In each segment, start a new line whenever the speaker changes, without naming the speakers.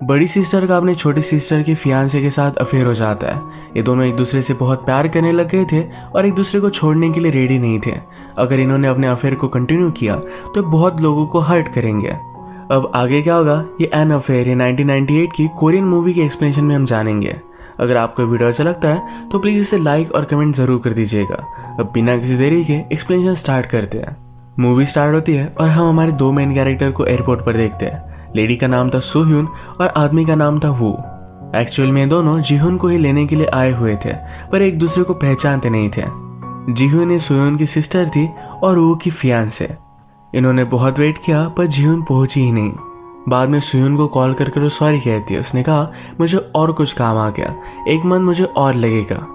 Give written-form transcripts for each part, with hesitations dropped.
बड़ी सिस्टर का अपने छोटी सिस्टर के फियांसे के साथ अफेयर हो जाता है। ये दोनों एक दूसरे से बहुत प्यार करने लग गए थे और एक दूसरे को छोड़ने के लिए रेडी नहीं थे। अगर इन्होंने अपने अफेयर को कंटिन्यू किया तो बहुत लोगों को हर्ट करेंगे। अब आगे क्या होगा ये एन अफेयर ये 1998 की कोरियन मूवी के एक्सप्लेनेशन में हम जानेंगे। अगर आपको वीडियो अच्छा लगता है तो प्लीज़ इसे लाइक और कमेंट ज़रूर कर दीजिएगा। अब बिना किसी देरी के एक्सप्लेनेशन स्टार्ट करते हैं। मूवी स्टार्ट होती है और हम हमारे दो मेन कैरेक्टर को एयरपोर्ट पर देखते हैं। लेडी का नाम था सुह्यून और आदमी का नाम था वू। एक्चुअल में दोनों जीहुन को ही लेने के लिए आए हुए थे, पर एक दूसरे को पहचानते नहीं थे। जीहुन ये सुह्यून की सिस्टर थी और वू की फियांसे। इन्होंने बहुत वेट किया पर जीहुन पहुंची ही नहीं। बाद में सुह्यून को कॉल कर वो सॉरी कहती है। उसने कहा मुझे और कुछ काम आ गया, एक मंथ मुझे और लगेगा।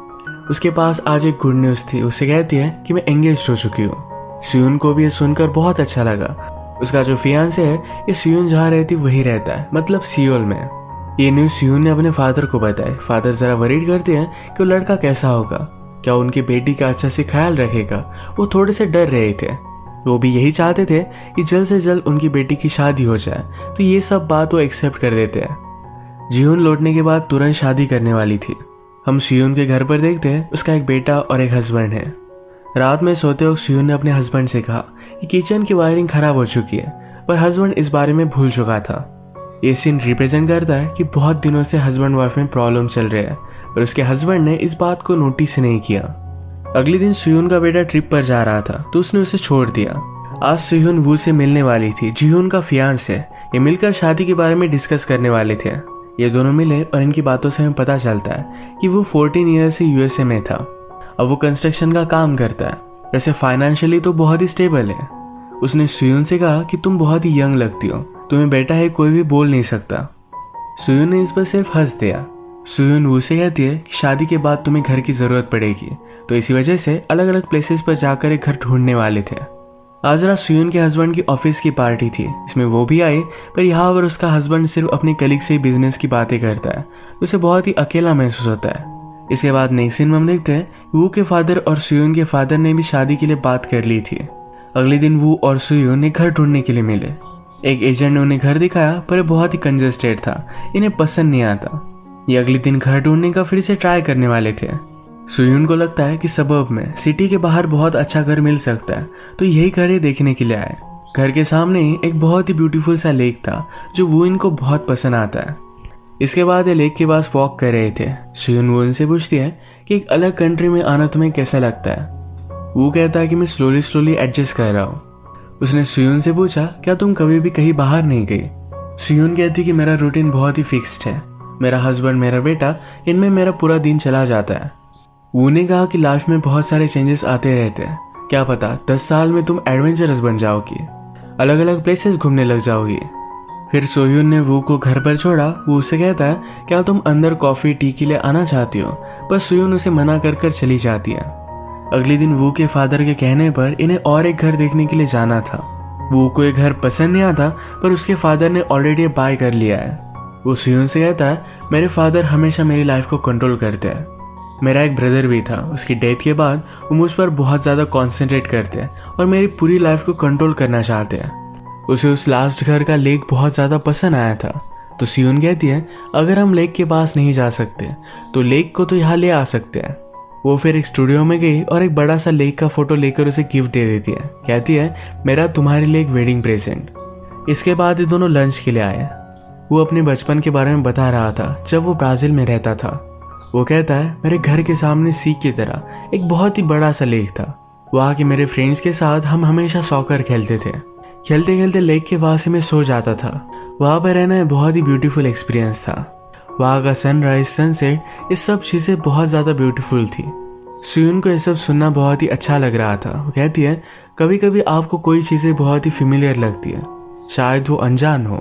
उसके पास आज एक गुड न्यूज़ थी। उससे कहती है कि मैं एंगेज हो चुकी हूँ। सुह्यून को भी ये सुनकर बहुत अच्छा लगा। उसका जो फियांसे है ये सुह्यून जहाँ रहती वही रहता है, मतलब सियोल में। ये न्यूज़ सुह्यून ने अपने फादर को बताई। फादर जरा वरीड करते हैं कि वो लड़का कैसा होगा, क्या उनकी बेटी का अच्छा से ख्याल रखेगा। वो थोड़े से डर रहे थे। वो भी यही चाहते थे कि जल्द से जल्द उनकी बेटी की शादी हो जाए, तो ये सब बात वो एक्सेप्ट कर देते हैं। जीहुन लौटने के बाद तुरंत शादी करने वाली थी। हम सुह्यून के घर पर देखते हैं उसका एक बेटा और एक हस्बैंड है। रात में सोते वक्त सुह्यून ने अपने हस्बैंड से कहा कि किचन की वायरिंग खराब हो चुकी है, पर हस्बैंड इस बारे में भूल चुका था। ये सीन रिप्रेजेंट करता है कि बहुत दिनों से हस्बैंड वाइफ में प्रॉब्लम चल रही है, पर उसके हस्बैंड ने इस बात को नोटिस नहीं किया। अगले दिन सुह्यून का बेटा ट्रिप पर जा रहा था तो उसने उसे छोड़ दिया। आज सुह्यून वू से मिलने वाली थी, जीहुन का फियांसे। ये मिलकर शादी के बारे में डिस्कस करने वाले थे। ये दोनों मिले और इनकी बातों से हमें पता चलता है कि वो 14 ईयर से यूएसए में था। अब वो कंस्ट्रक्शन का काम करता है। वैसे फाइनेंशियली तो बहुत ही स्टेबल है। उसने सुह्यून से कहा कि तुम बहुत ही यंग लगती हो, तुम्हें बेटा है कोई भी बोल नहीं सकता। सुह्यून ने इस पर सिर्फ हंस दिया। सुह्यून वू से कहती है कि शादी के बाद तुम्हें घर की जरूरत पड़ेगी, तो इसी वजह से अलग अलग प्लेसेस पर जाकर एक घर ढूंढने वाले थे। आज रात सुह्यून के हस्बैंड की ऑफिस की पार्टी थी, इसमें वो भी आई, पर यहाँ पर उसका हस्बैंड सिर्फ अपने कलीग से बिजनेस की बातें करता है। उसे बहुत ही अकेला महसूस होता है। इसके बाद नेक्स्ट सीन में हम देखते हैं वू के फादर और सुह्यून के फादर ने भी शादी के लिए बात कर ली थी। अगले दिन वू और सुह्यून ने घर ढूंढने के लिए मिले। एक एजेंट ने उन्हें घर दिखाया, पर बहुत ही कंजस्टेड था, इन्हें पसंद नहीं आता। ये अगले दिन घर ढूंढने का फिर से ट्राई करने वाले थे। सुह्यून को लगता है कि सबर्ब में सिटी के बाहर बहुत अच्छा घर मिल सकता है, तो यही घर ये देखने के लिए आए। घर के सामने एक बहुत ही ब्यूटीफुल सा लेक था जो वू इनको बहुत पसंद आता है। इसके बाद ये लेक के पास वॉक कर रहे थे। सुह्यून वू इनसे पूछती है कि एक अलग कंट्री में आना तुम्हें कैसा लगता है। वो कहता है कि मैं स्लोली एडजस्ट कर रहा हूँ। उसने सुह्यून से पूछा क्या तुम कभी भी कहीं बाहर नहीं गई। सुह्यून कहती कि मेरा रूटीन बहुत ही फिक्स्ड है, मेरा हस्बैंड मेरा बेटा, इनमें मेरा पूरा दिन चला जाता है। वो ने कहा कि लाइफ में बहुत सारे चेंजेस आते रहते हैं, क्या पता 10 साल में तुम एडवेंचरस बन जाओगी, अलग अलग प्लेसेस घूमने लग जाओगी। फिर सुह्यून ने वू को घर पर छोड़ा। वो उसे कहता है क्या तुम अंदर कॉफी टी के लिए आना चाहती हो, पर सुह्यून उसे मना कर चली जाती है। अगले दिन वू के फादर के कहने पर इन्हें और एक घर देखने के लिए जाना था। वू को एक घर पसंद नहीं आता, पर उसके फादर ने ऑलरेडी बाय कर लिया है। वो सुह्यून से कहता है मेरे फादर हमेशा मेरी लाइफ को कंट्रोल करते हैं। मेरा एक ब्रदर भी था, उसकी डेथ के बाद वो मुझ पर बहुत ज़्यादा कॉन्सेंट्रेट करते हैं और मेरी पूरी लाइफ को कंट्रोल करना चाहते हैं। उसे उस लास्ट घर का लेक बहुत ज़्यादा पसंद आया था। तो सुह्यून कहती है अगर हम लेक के पास नहीं जा सकते तो लेक को तो यहाँ ले आ सकते हैं। वो फिर एक स्टूडियो में गई और एक बड़ा सा लेक का फोटो लेकर उसे गिफ्ट दे देती है। कहती है मेरा तुम्हारे लिए एक वेडिंग प्रेजेंट। इसके बाद ये दोनों लंच के लिए आए। वो अपने बचपन के बारे में बता रहा था जब वो ब्राज़ील में रहता था। वो कहता है मेरे घर के सामने सी की तरह एक बहुत ही बड़ा सा लेक था। वहाँ के मेरे फ्रेंड्स के साथ हम हमेशा सॉकर खेलते थे। खेलते खेलते लेक के पास ही मैं सो जाता था। वहाँ पर रहना बहुत ही ब्यूटीफुल एक्सपीरियंस था। वहाँ का सनराइज सनसेट ये सब चीज़ें बहुत ज़्यादा ब्यूटीफुल थी। सुह्यून को ये सब सुनना बहुत ही अच्छा लग रहा था। वो कहती है कभी कभी आपको कोई चीज़ें बहुत ही फेमिलियर लगती है, शायद वो अनजान हो।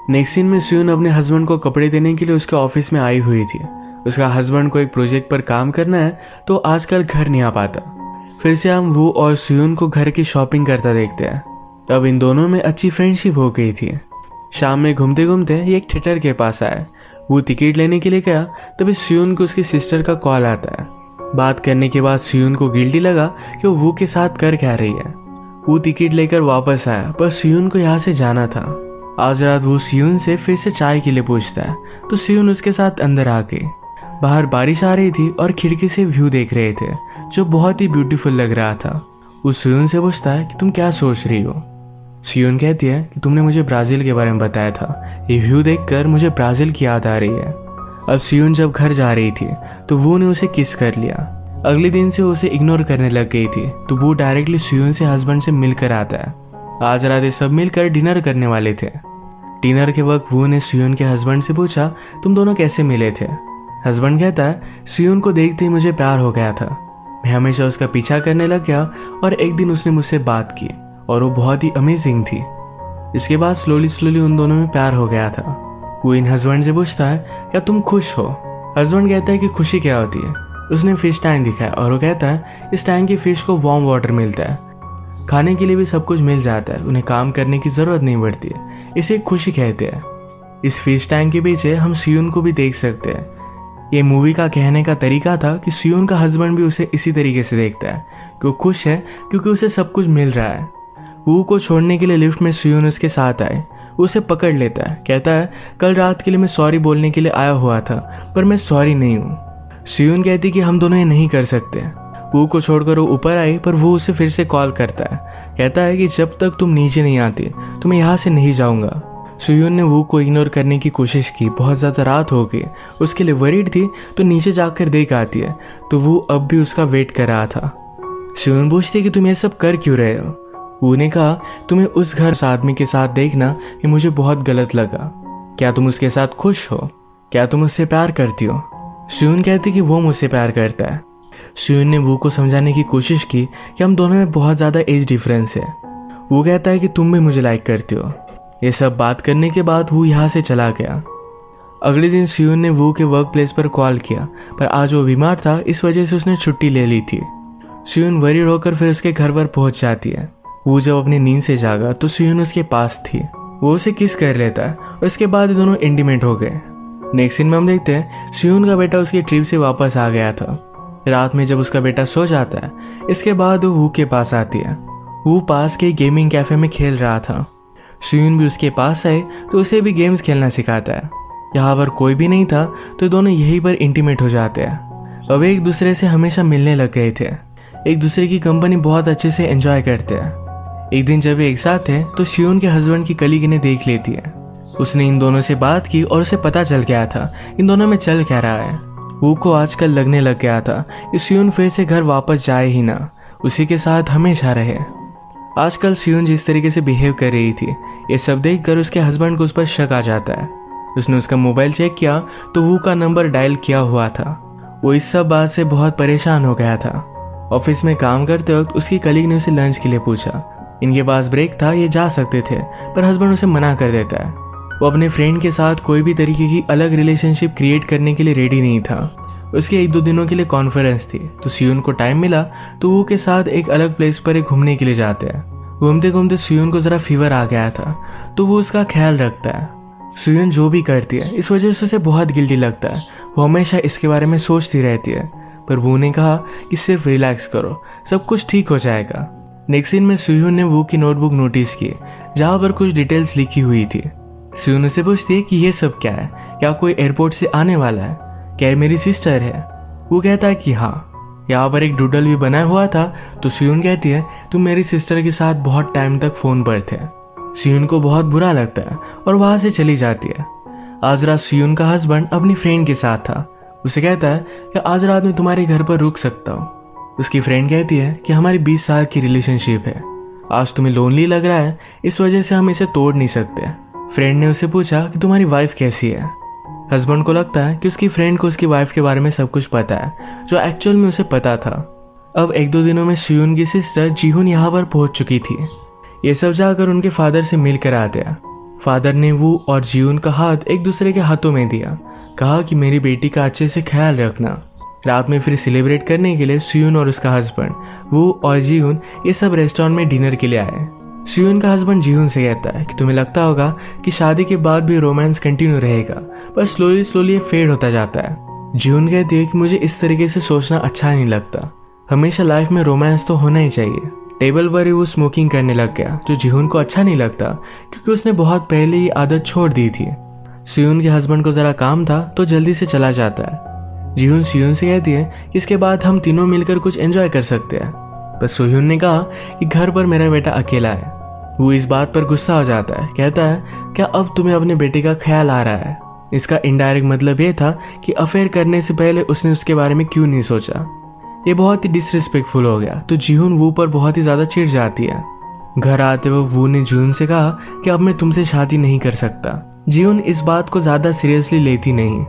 नेक्स्ट सीन में सुह्यून अपने हस्बैंड को कपड़े देने के लिए उसके ऑफिस में आई हुई थी। उसका हस्बैंड को एक प्रोजेक्ट पर काम करना है तो आजकल घर नहीं आ पाता। फिर से हम वो और सुह्यून को घर की शॉपिंग करता देखते हैं। अब इन दोनों में अच्छी फ्रेंडशिप हो गई थी। शाम में घूमते घूमते ये एक थिएटर के पास आया। वो टिकट लेने के लिए गया, तभी सुह्यून को उसकी सिस्टर का कॉल आता है। बात करने के बाद सुह्यून को गिल्टी लगा कि वो वू के साथ कर क्या रही है। वो टिकट लेकर वापस आया, पर सुह्यून को यहाँ से जाना था। आज रात वो सियून से फिर से चाय के लिए पूछता है, तो सियून उसके साथ अंदर आ गई। बाहर बारिश आ रही थी और खिड़की से व्यू देख रहे थे जो बहुत ही ब्यूटीफुल लग रहा था। वो सियून से पूछता है कि तुम क्या सोच रही हो। सियून कहती है कि तुमने मुझे ब्राज़ील के बारे में बताया था, ये व्यू देखकर मुझे ब्राज़ील की याद आ रही है। अब सियून जब घर जा रही थी तो वो ने उसे किस कर लिया। अगले दिन से उसे इग्नोर करने लग गई थी, तो वो डायरेक्टली सियून से हस्बैंड से मिलकर आता है। आज रात ये सब मिलकर डिनर करने वाले थे। डिनर के वक्त वो ने सियून के हस्बैंड से पूछा, तुम दोनों कैसे मिले थे। हस्बैंड कहता है, सियून को देखते ही मुझे प्यार हो गया था। मैं हमेशा उसका पीछा करने लग गया और एक दिन उसने मुझसे बात की और वो बहुत ही अमेजिंग थी। इसके बाद स्लोली उन दोनों में प्यार हो गया था। वो इन हस्बैंड से पूछता है, क्या तुम खुश हो। हस्बैंड कहता है कि खुशी क्या होती है। उसने फिश टैंक दिखाया और वो कहता है, इस टैंक की फिश को वार्म वाटर मिलता है, खाने के लिए भी सब कुछ मिल जाता है, उन्हें काम करने की जरूरत नहीं पड़ती है, इसे खुशी कहते हैं। इस फिश टैंक के पीछे हम सियून को भी देख सकते हैं। ये मूवी का कहने का तरीका था कि सियून का हस्बैंड भी उसे इसी तरीके से देखता है कि वो खुश है क्योंकि उसे सब कुछ मिल रहा है। वू को छोड़ने के लिए लिफ्ट में सियून उसके साथ आए। वो उसे पकड़ लेता है, कहता है, कल रात के लिए मैं सॉरी बोलने के लिए आया हुआ था पर मैं सॉरी नहीं हूँ। सियून कहती कि हम दोनों ये नहीं कर सकते। वू को छोड़कर वो ऊपर आई पर वो उसे फिर से कॉल करता है, कहता है कि जब तक तुम नीचे नहीं आती तो मैं यहाँ से नहीं जाऊँगा। सियून ने वू को इग्नोर करने की कोशिश की। बहुत ज़्यादा रात हो गई, उसके लिए वरीड थी, तो नीचे जाकर देख आती है तो वो अब भी उसका वेट कर रहा था। सियून पूछती कि तुम ये सब कर क्यों रहे हो। वू ने कहा, तुम्हें उस घर उस आदमी के साथ देखना ये मुझे बहुत गलत लगा। क्या तुम उसके साथ खुश हो, क्या तुम उससे प्यार करती हो। सियून कहती कि वो मुझसे प्यार करता है। सियून ने वू को समझाने की कोशिश की कि हम दोनों में बहुत ज़्यादा एज डिफरेंस है। वो कहता है कि तुम भी मुझे लाइक करती हो। ये सब बात करने के बाद वो यहाँ से चला गया। अगले दिन सियून ने वू के वर्क प्लेस पर कॉल किया पर आज वो बीमार था, इस वजह से उसने छुट्टी ले ली थी। सियून वरीड होकर फिर उसके घर पर पहुंच जाती है। वो जब अपनी नींद से जागा तो सियून उसके पास थी। वो उसे किस कर लेता है और इसके बाद दोनों इंटीमेट हो गए। नेक्स्ट सीन में हम देखते हैं सियून का बेटा उसकी ट्रिप से वापस आ गया था। रात में जब उसका बेटा सो जाता है, इसके बाद वो के पास आती है। वो पास के गेमिंग कैफे में खेल रहा था। सियून भी उसके पास आए तो उसे भी गेम्स खेलना सिखाता है। यहाँ पर कोई भी नहीं था तो दोनों यहीं पर इंटीमेट हो जाते हैं। अब एक दूसरे से हमेशा मिलने लग गए थे, एक दूसरे की कंपनी बहुत अच्छे से एंजॉय करते हैं। एक दिन जब वे एक साथ थे तो सियून के हस्बैंड की कलीग इन्हें देख लेती है। उसने इन दोनों से बात की और उसे पता चल गया था इन दोनों में चल क्या रहा है। वू को आजकल लगने लग गया था कि सियून फिर से घर वापस जाए ही ना, उसी के साथ हमेशा रहे। आजकल सियून जिस तरीके से बिहेव कर रही थी, ये सब देखकर उसके हस्बैंड को उस पर शक आ जाता है। उसने उसका मोबाइल चेक किया तो वू का नंबर डायल किया हुआ था। वो इस सब बात से बहुत परेशान हो गया था। ऑफिस में काम करते वक्त उसकी कलीग ने उसे लंच के लिए पूछा। इनके पास ब्रेक था, ये जा सकते थे, पर हस्बैंड उसे मना कर देता है। वो अपने फ्रेंड के साथ कोई भी तरीके की अलग रिलेशनशिप क्रिएट करने के लिए रेडी नहीं था। उसके 1-2 दिनों के लिए कॉन्फ्रेंस थी तो सियून को टाइम मिला तो वो के साथ एक अलग प्लेस पर घूमने के लिए जाते हैं। घूमते घूमते सियून को जरा फीवर आ गया था तो वो उसका ख्याल रखता है। सियून जो भी करती है इस वजह से उसे बहुत गिल्टी लगता है। वो हमेशा इसके बारे में सोचती रहती है, पर वो ने कहा कि सिर्फ रिलैक्स करो, सब कुछ ठीक हो जाएगा। नेक्स्ट सीन में सियून ने वो की नोटबुक नोटिस की जहाँ पर कुछ डिटेल्स लिखी हुई थी। सियून उसे पूछती है कि ये सब क्या है, क्या कोई एयरपोर्ट से आने वाला है, क्या ये मेरी सिस्टर है। वो कहता है कि हाँ। यहाँ पर एक डूडल भी बना हुआ था तो सियून कहती है तुम मेरी सिस्टर के साथ बहुत टाइम तक फोन पर थे। सियून को बहुत बुरा लगता है और वहां से चली जाती है। आज रात सियून का हस्बैंड अपनी फ्रेंड के साथ था। उसे कहता है कि आज रात में तुम्हारे घर पर रुक सकता हूँ। उसकी फ्रेंड कहती है कि हमारी 20 साल की रिलेशनशिप है, आज तुम्हें लोनली लग रहा है, इस वजह से हम इसे तोड़ नहीं सकते। फ्रेंड ने उसे पूछा कि तुम्हारी वाइफ कैसी है। हस्बैंड को लगता है कि उसकी फ्रेंड को उसकी वाइफ के बारे में सब कुछ पता है, जो एक्चुअल में उसे पता था। अब 1-2 दिनों में सियून की सिस्टर जीहुन यहाँ पर पहुंच चुकी थी। ये सब जाकर उनके फादर से मिलकर आते हैं। फादर ने वू और जीहुन का हाथ एक दूसरे के हाथों में दिया, कहा कि मेरी बेटी का अच्छे से ख्याल रखना। रात में फिर सेलिब्रेट करने के लिए सियून और उसका हस्बैंड वू और जीहुन ये सब रेस्टोरेंट में डिनर के लिए आए। सियून का हस्बैंड जीहुन से कहता है कि तुम्हें लगता होगा कि शादी के बाद भी रोमांस कंटिन्यू रहेगा, पर स्लोली ये फेड होता जाता है। जीहुन कहती है कि मुझे इस तरीके से सोचना अच्छा नहीं लगता, हमेशा लाइफ में रोमांस तो होना ही चाहिए। टेबल पर ही वो स्मोकिंग करने लग गया, जो जिहुन को अच्छा नहीं लगता क्योंकि उसने बहुत पहले ही आदत छोड़ दी थी। सियून के हस्बैंड को जरा काम था तो जल्दी से चला जाता है। जिहुन सियून से कहती है कि इसके बाद हम तीनों मिलकर कुछ एंजॉय कर सकते हैं, पर सियून ने कहा कि घर पर मेरा बेटा अकेला है। वो इस बात पर गुस्सा हो जाता है, कहता है क्या अब तुम्हें अपने बेटे का ख्याल आ रहा है। इसका इनडायरेक्ट मतलब ये था कि अफेयर करने से पहले उसने उसके बारे में क्यों नहीं सोचा। ये बहुत ही डिसरिस्पेक्टफुल हो गया, तो जिहुन वू पर बहुत ही ज्यादा चिढ़ जाती है। घर आते हुए वू ने जिहुन से कहा कि अब मैं तुमसे शादी नहीं कर सकता। जिहुन इस बात को ज्यादा सीरियसली लेती नहीं।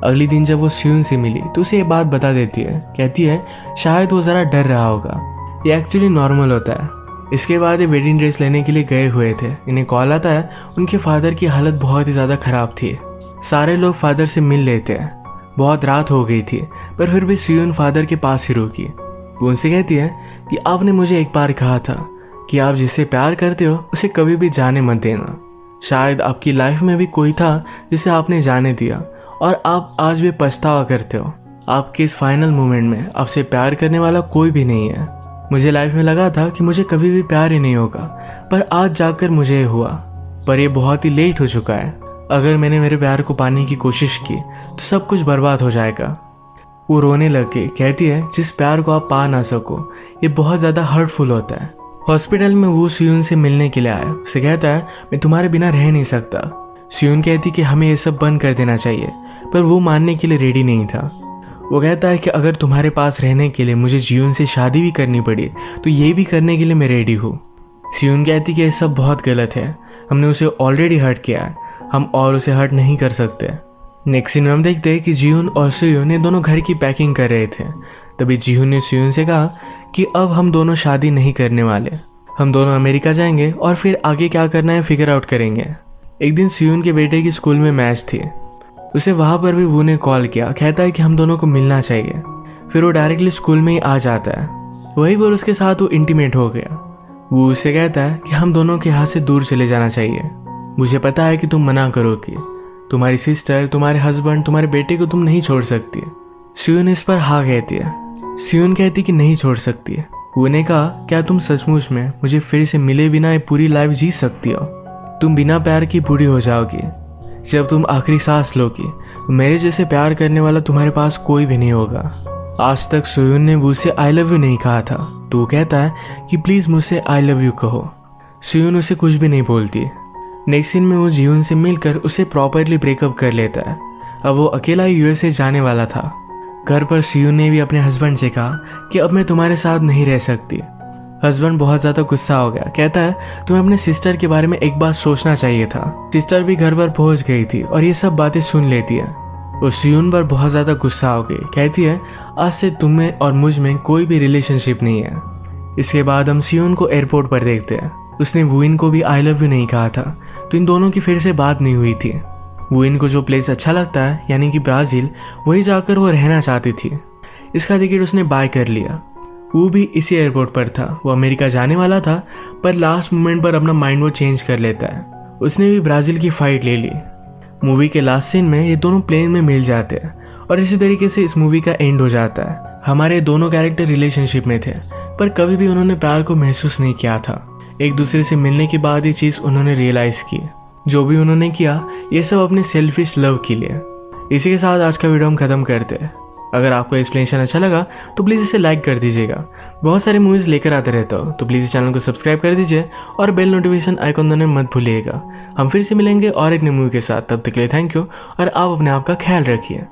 अगले दिन जब वो सियून से मिली तो उसे ये बात बता देती है, कहती है शायद वो जरा डर रहा होगा, ये एक्चुअली नॉर्मल होता है। इसके बाद ये वेडिंग ड्रेस लेने के लिए गए हुए थे। इन्हें कॉल आता है उनके फादर की हालत बहुत ही ज्यादा खराब थी। सारे लोग फादर से मिल लेते हैं। बहुत रात हो गई थी, पर फिर भी सियून फादर के पास ही रुकी। वो उनसे कहती है कि आपने मुझे एक बार कहा था कि आप जिससे प्यार करते हो उसे कभी भी जाने मत देना। शायद आपकी लाइफ में भी कोई था जिसे आपने जाने दिया और आप आज भी पछतावा करते हो। आपके इस फाइनल मोमेंट में आपसे प्यार करने वाला कोई भी नहीं है। मुझे लाइफ में लगा था कि मुझे कभी भी प्यार ही नहीं होगा, पर आज जाकर मुझे हुआ, पर ये बहुत ही लेट हो चुका है। अगर मैंने मेरे प्यार को पाने की कोशिश की तो सब कुछ बर्बाद हो जाएगा। वो रोने लगे, कहती है जिस प्यार को आप पा ना सको ये बहुत ज़्यादा हर्टफुल होता है। हॉस्पिटल में वो सियून से मिलने के लिए आया। उसे कहता है मैं तुम्हारे बिना रह नहीं सकता। सियून कहती कि हमें ये सब बंद कर देना चाहिए, पर वो मानने के लिए रेडी नहीं था। वो कहता है कि अगर तुम्हारे पास रहने के लिए मुझे जियून से शादी भी करनी पड़ी तो ये भी करने के लिए मैं रेडी हूँ। सियून कहती कि ये सब बहुत गलत है, हमने उसे ऑलरेडी हर्ट किया है, हम और उसे हर्ट नहीं कर सकते। नेक्स्ट सीन में हम देखते हैं कि जियून और सियून ने दोनों घर की पैकिंग कर रहे थे। तभी जियून ने सियून से कहा कि अब हम दोनों शादी नहीं करने वाले, हम दोनों अमेरिका जाएंगे और फिर आगे क्या करना है फिगर आउट करेंगे। एक दिन सियून के बेटे की स्कूल में मैच थी। उसे वहां पर भी वो ने कॉल किया, कहता है कि हम दोनों को मिलना चाहिए। फिर वो डायरेक्टली स्कूल में ही आ जाता है। वही पर उसके साथ वो इंटीमेट हो गया। वो उसे कहता है कि हम दोनों के यहाँ से दूर चले जाना चाहिए। मुझे पता है कि तुम मना करोगी, तुम्हारी सिस्टर, तुम्हारे हस्बैंड, तुम्हारे बेटे को तुम नहीं छोड़ सकती। सियून इस पर हाँ कहती है। सियून कहती कि नहीं छोड़ सकती है। वो ने कहा क्या तुम सचमुच में मुझे फिर से मिले बिना ये पूरी लाइफ जी सकती हो? तुम बिना प्यार की बूढ़ी हो जाओगी। जब तुम आखिरी सांस लोगी मेरे जैसे प्यार करने वाला तुम्हारे पास कोई भी नहीं होगा। आज तक सियून ने मुझसे आई लव यू नहीं कहा था, तो वो कहता है कि प्लीज मुझसे आई लव यू कहो। सियून उसे कुछ भी नहीं बोलती। नेक्स्ट सीन में वो जियून से मिलकर उसे प्रॉपरली ब्रेकअप कर लेता है। अब वो अकेला यूएसए जाने वाला था। घर पर सियून ने भी अपने हस्बैंड से कहा कि अब मैं तुम्हारे साथ नहीं रह सकती। हस्बैंड बहुत ज्यादा गुस्सा हो गया, कहता है तुम्हें अपने सिस्टर के बारे में एक बार सोचना चाहिए था। सिस्टर भी घर पर पहुंच गई थी और ये सब बातें सुन लेती है। वो सियून पर बहुत ज्यादा गुस्सा हो गई, कहती है आज से तुम्हें और मुझ में कोई भी रिलेशनशिप नहीं है। इसके बाद हम सियून को एयरपोर्ट पर देखते हैं। उसने वुइन को भी आई लव यू नहीं कहा था, तो इन दोनों की फिर से बात नहीं हुई थी। वुइन को जो प्लेस अच्छा लगता है यानी कि ब्राजील, वही जाकर वो रहना चाहती थी। इसका टिकट उसने बाय कर लिया। वो भी इसी एयरपोर्ट पर था। वो अमेरिका जाने वाला था, पर लास्ट मोमेंट पर अपना माइंड वो चेंज कर लेता है। उसने भी ब्राजील की फाइट ले ली। मूवी के लास्ट सीन में ये दोनों प्लेन में मिल जाते हैं और इसी तरीके से इस मूवी का एंड हो जाता है। हमारे दोनों कैरेक्टर रिलेशनशिप में थे, पर कभी भी उन्होंने प्यार को महसूस नहीं किया था। एक दूसरे से मिलने के बाद ये चीज उन्होंने रियलाइज की। जो भी उन्होंने किया ये सब अपने सेल्फिश लव के लिए। इसी के साथ आज का वीडियो हम खत्म करते हैं। अगर आपको एक्सप्लेनेशन अच्छा लगा तो प्लीज़ इसे लाइक कर दीजिएगा। बहुत सारे मूवीज़ लेकर आते रहता हो, तो प्लीज़ इस चैनल को सब्सक्राइब कर दीजिए और बेल नोटिफिकेशन आइकॉन दबाना मत भूलिएगा। हम फिर से मिलेंगे और एक नई मूवी के साथ। तब तक के लिए थैंक यू और आप अपने आप का ख्याल रखिए।